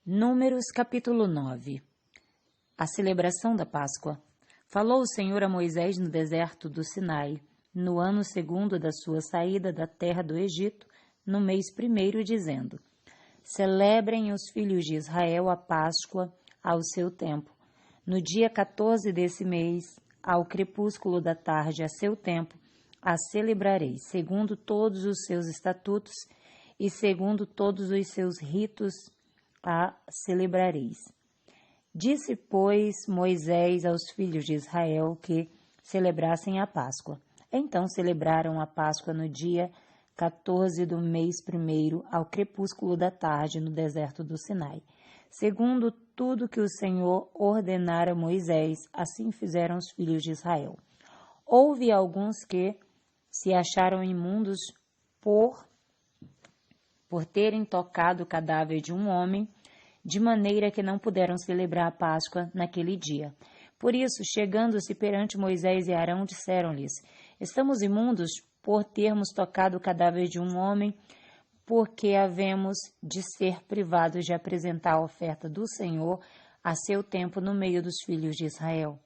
Números capítulo 9. A celebração da Páscoa. Falou o Senhor a Moisés no deserto do Sinai, no ano 2º da sua saída da terra do Egito, no mês 1º, dizendo: Celebrem os filhos de Israel a Páscoa ao seu tempo. No dia 14 desse mês, ao crepúsculo da tarde, a seu tempo, a celebrareis, segundo todos os seus estatutos e segundo todos os seus ritos a celebrareis. Disse, pois, Moisés aos filhos de Israel que celebrassem a Páscoa. Então celebraram a Páscoa no dia 14 do mês 1º, ao crepúsculo da tarde, no deserto do Sinai. Segundo tudo que o Senhor ordenara a Moisés, assim fizeram os filhos de Israel. Houve alguns que se acharam imundos por terem tocado o cadáver de um homem, de maneira que não puderam celebrar a Páscoa naquele dia. Por isso, chegando-se perante Moisés e Arão, disseram-lhes: Estamos imundos por termos tocado o cadáver de um homem, porque havemos de ser privados de apresentar a oferta do Senhor a seu tempo no meio dos filhos de Israel.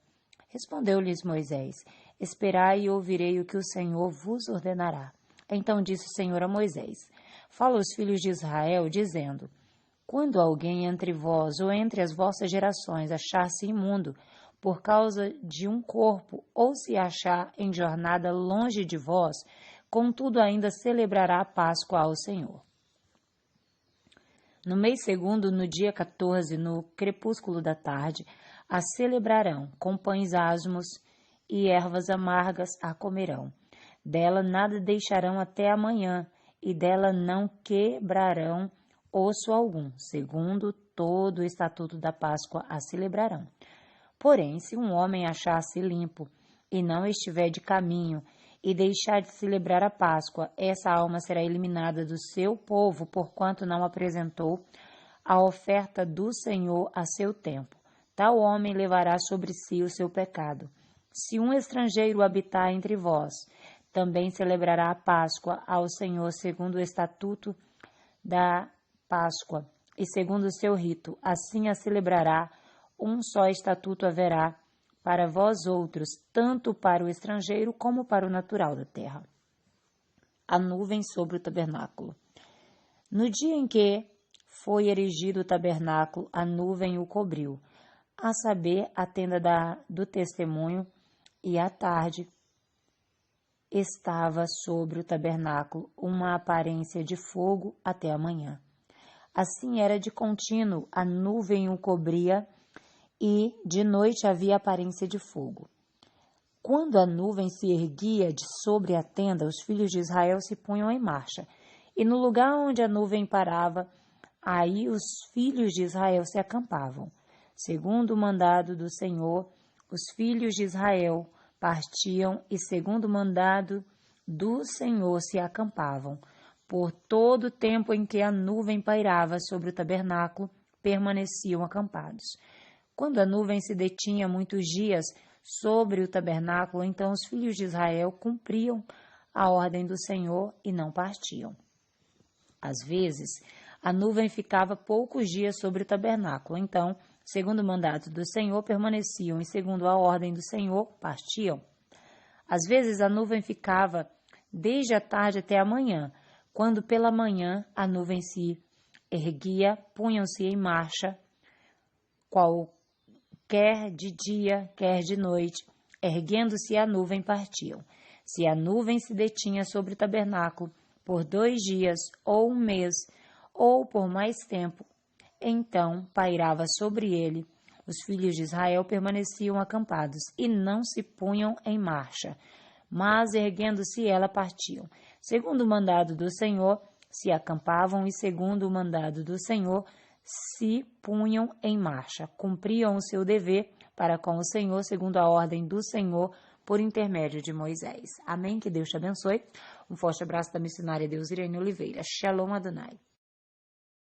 Respondeu-lhes Moisés: Esperai e ouvirei o que o Senhor vos ordenará. Então disse o Senhor a Moisés: Fala aos filhos de Israel, dizendo: Quando alguém entre vós ou entre as vossas gerações achar-se imundo por causa de um corpo, ou se achar em jornada longe de vós, contudo ainda celebrará a Páscoa ao Senhor. No mês 2º, no dia 14, no crepúsculo da tarde, a celebrarão, com pães asmos e ervas amargas a comerão. Dela nada deixarão até amanhã, e dela não quebrarão osso algum, segundo todo o estatuto da Páscoa a celebrarão. Porém, se um homem achar-se limpo e não estiver de caminho e deixar de celebrar a Páscoa, essa alma será eliminada do seu povo, porquanto não apresentou a oferta do Senhor a seu tempo. Tal homem levará sobre si o seu pecado. Se um estrangeiro habitar entre vós, também celebrará a Páscoa ao Senhor segundo o estatuto da Páscoa e segundo o seu rito. Assim a celebrará, um só estatuto haverá para vós outros, tanto para o estrangeiro como para o natural da terra. A nuvem sobre o tabernáculo. No dia em que foi erigido o tabernáculo, a nuvem o cobriu, a saber, a tenda do testemunho, e à tarde estava sobre o tabernáculo uma aparência de fogo até a manhã. Assim era de contínuo, a nuvem o cobria, e de noite havia aparência de fogo. Quando a nuvem se erguia de sobre a tenda, os filhos de Israel se punham em marcha, e no lugar onde a nuvem parava, aí os filhos de Israel se acampavam. Segundo o mandado do Senhor, os filhos de Israel partiam e, segundo o mandado do Senhor, se acampavam. Por todo o tempo em que a nuvem pairava sobre o tabernáculo, permaneciam acampados. Quando a nuvem se detinha muitos dias sobre o tabernáculo, então os filhos de Israel cumpriam a ordem do Senhor e não partiam. Às vezes, a nuvem ficava poucos dias sobre o tabernáculo, então, segundo o mandato do Senhor, permaneciam e, segundo a ordem do Senhor, partiam. Às vezes, a nuvem ficava desde a tarde até a manhã. Quando pela manhã a nuvem se erguia, punham-se em marcha, quer de dia, quer de noite, erguendo-se a nuvem partiam. Se a nuvem se detinha sobre o tabernáculo por 2 dias, ou 1 mês, ou por mais tempo, então pairava sobre ele. Os filhos de Israel permaneciam acampados e não se punham em marcha, mas erguendo-se ela partiam. Segundo o mandado do Senhor, se acampavam e segundo o mandado do Senhor, se punham em marcha. Cumpriam o seu dever para com o Senhor, segundo a ordem do Senhor, por intermédio de Moisés. Amém? Que Deus te abençoe. Um forte abraço da missionária Deus Irene Oliveira. Shalom Adonai.